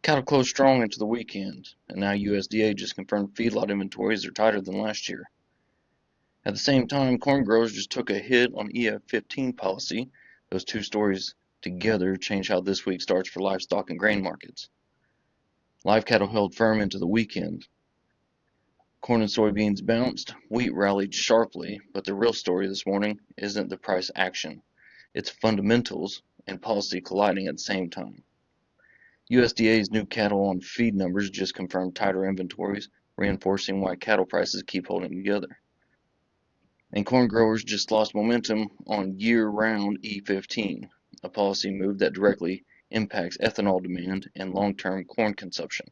Cattle closed strong into the weekend, and now USDA just confirmed feedlot inventories are tighter than last year. At the same time, corn growers just took a hit on EF15 policy. Those two stories together change how this week starts for livestock and grain markets. Live cattle held firm into the weekend. Corn and soybeans bounced, wheat rallied sharply, but the real story this morning isn't the price action. It's fundamentals and policy colliding at the same time. USDA's new cattle on feed numbers just confirmed tighter inventories, reinforcing why cattle prices keep holding together. And corn growers just lost momentum on year-round E15, a policy move that directly impacts ethanol demand and long-term corn consumption.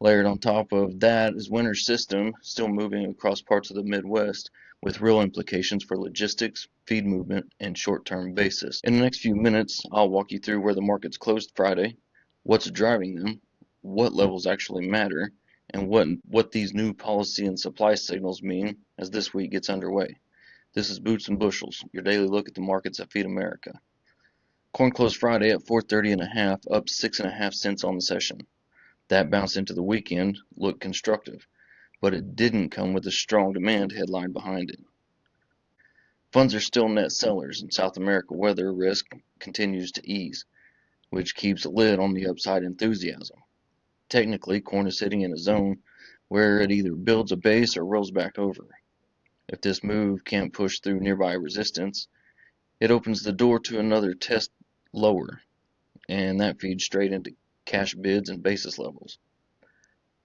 Layered on top of that is winter system still moving across parts of the Midwest with real implications for logistics, feed movement, and short-term basis. In the next few minutes, I'll walk you through where the markets closed Friday, what's driving them, what levels actually matter, and what these new policy and supply signals mean as this week gets underway. This is Boots and Bushels, your daily look at the markets that feed America. Corn closed Friday at 430.5, up 6.5 cents on the session. That bounce into the weekend looked constructive, but it didn't come with a strong demand headline behind it. Funds are still net sellers, and South America weather risk continues to ease, which keeps a lid on the upside enthusiasm. Technically, corn is sitting in a zone where it either builds a base or rolls back over. If this move can't push through nearby resistance, it opens the door to another test lower, and that feeds straight into cash bids and basis levels.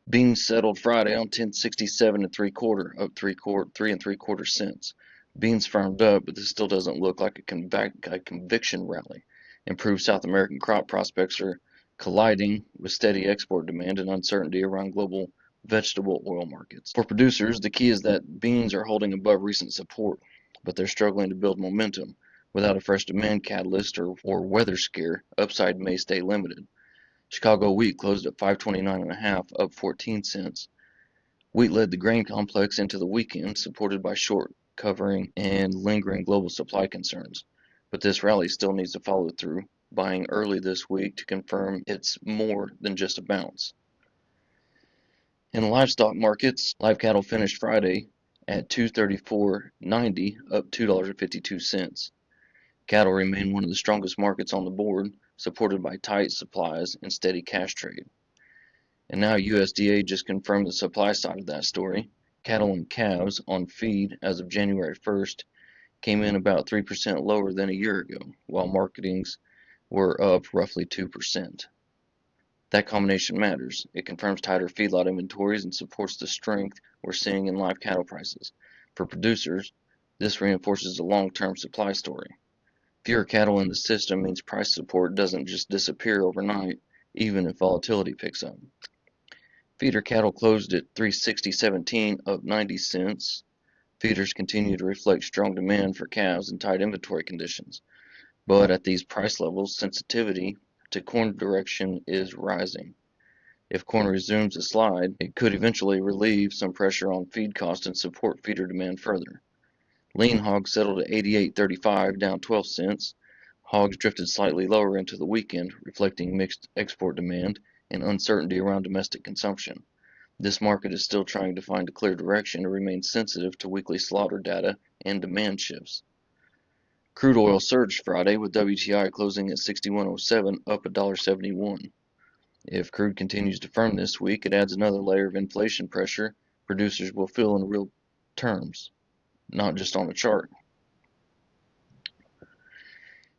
Beans settled Friday on 1067 and 3/4, up 3 3/4 cents. Beans firmed up, but this still doesn't look like a conviction rally. Improved South American crop prospects are colliding with steady export demand and uncertainty around global vegetable oil markets. For producers, the key is that beans are holding above recent support, but they're struggling to build momentum. Without a fresh demand catalyst or weather scare, upside may stay limited. Chicago wheat closed at 529.5, up 14 cents. Wheat led the grain complex into the weekend, supported by short covering and lingering global supply concerns. But this rally still needs to follow through, buying early this week to confirm it's more than just a bounce. In the livestock markets, live cattle finished Friday at 234.90, up $2.52. Cattle remain one of the strongest markets on the board, supported by tight supplies and steady cash trade. And now USDA just confirmed the supply side of that story. Cattle and calves on feed as of January 1st came in about 3% lower than a year ago, while marketings were up roughly 2%. That combination matters. It confirms tighter feedlot inventories and supports the strength we're seeing in live cattle prices. For producers, this reinforces the long-term supply story. Fewer cattle in the system means price support doesn't just disappear overnight, even if volatility picks up. Feeder cattle closed at 360.17, up 90 cents. Feeders continue to reflect strong demand for calves and tight inventory conditions. But at these price levels, sensitivity to corn direction is rising. If corn resumes a slide, it could eventually relieve some pressure on feed costs and support feeder demand further. Lean hogs settled at 88.35, down 12 cents. Hogs drifted slightly lower into the weekend, reflecting mixed export demand and uncertainty around domestic consumption. This market is still trying to find a clear direction and remains sensitive to weekly slaughter data and demand shifts. Crude oil surged Friday, with WTI closing at 61.07, up $1.71. If crude continues to firm this week, it adds another layer of inflation pressure producers will feel in real terms, not just on a chart.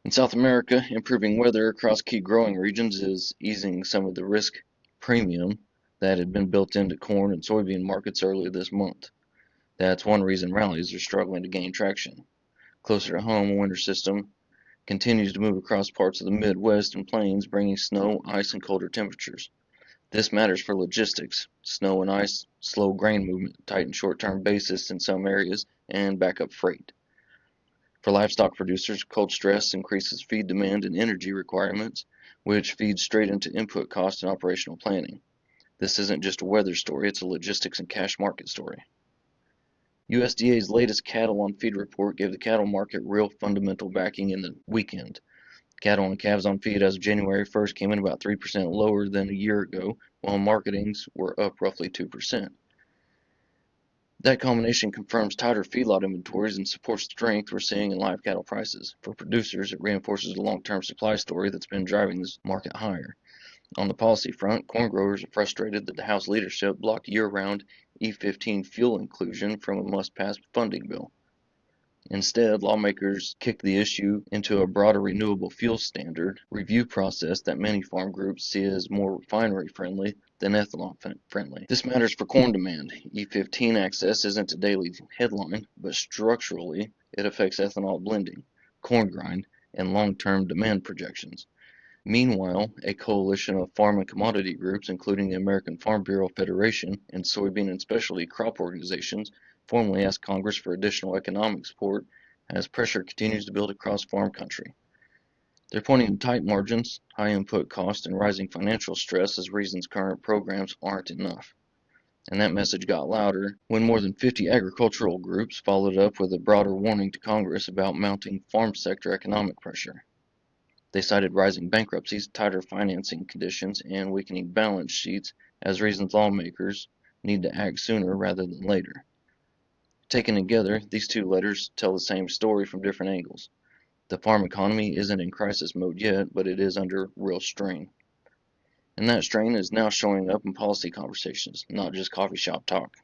In South America, improving weather across key growing regions is easing some of the risk premium that had been built into corn and soybean markets earlier this month. That's one reason rallies are struggling to gain traction. Closer to home, a winter system continues to move across parts of the Midwest and plains, bringing snow, ice, and colder temperatures. This matters for logistics. Snow and ice slow grain movement, tighten short-term basis in some areas, and back up freight. For livestock producers, cold stress increases feed demand and energy requirements, which feeds straight into input costs and operational planning. This isn't just a weather story, it's a logistics and cash market story. USDA's latest cattle on feed report gave the cattle market real fundamental backing in the weekend. Cattle and calves on feed as of January 1st came in about 3% lower than a year ago, while marketings were up roughly 2%. That combination confirms tighter feedlot inventories and supports the strength we're seeing in live cattle prices. For producers, it reinforces the long-term supply story that's been driving this market higher. On the policy front, corn growers are frustrated that the House leadership blocked year-round E15 fuel inclusion from a must-pass funding bill. Instead, lawmakers kicked the issue into a broader renewable fuel standard review process that many farm groups see as more refinery-friendly than ethanol-friendly. This matters for corn demand. E15 access isn't a daily headline, but structurally, it affects ethanol blending, corn grind, and long-term demand projections. Meanwhile, a coalition of farm and commodity groups, including the American Farm Bureau Federation and soybean and specialty crop organizations, formally asked Congress for additional economic support as pressure continues to build across farm country. They're pointing to tight margins, high input costs, and rising financial stress as reasons current programs aren't enough. And that message got louder when more than 50 agricultural groups followed up with a broader warning to Congress about mounting farm sector economic pressure. They cited rising bankruptcies, tighter financing conditions, and weakening balance sheets as reasons lawmakers need to act sooner rather than later. Taken together, these two letters tell the same story from different angles. The farm economy isn't in crisis mode yet, but it is under real strain. And that strain is now showing up in policy conversations, not just coffee shop talk.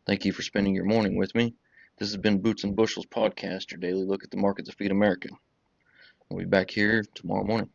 Thank you for spending your morning with me. This has been Boots and Bushels Podcast, your daily look at the markets of Feed America. We'll be back here tomorrow morning.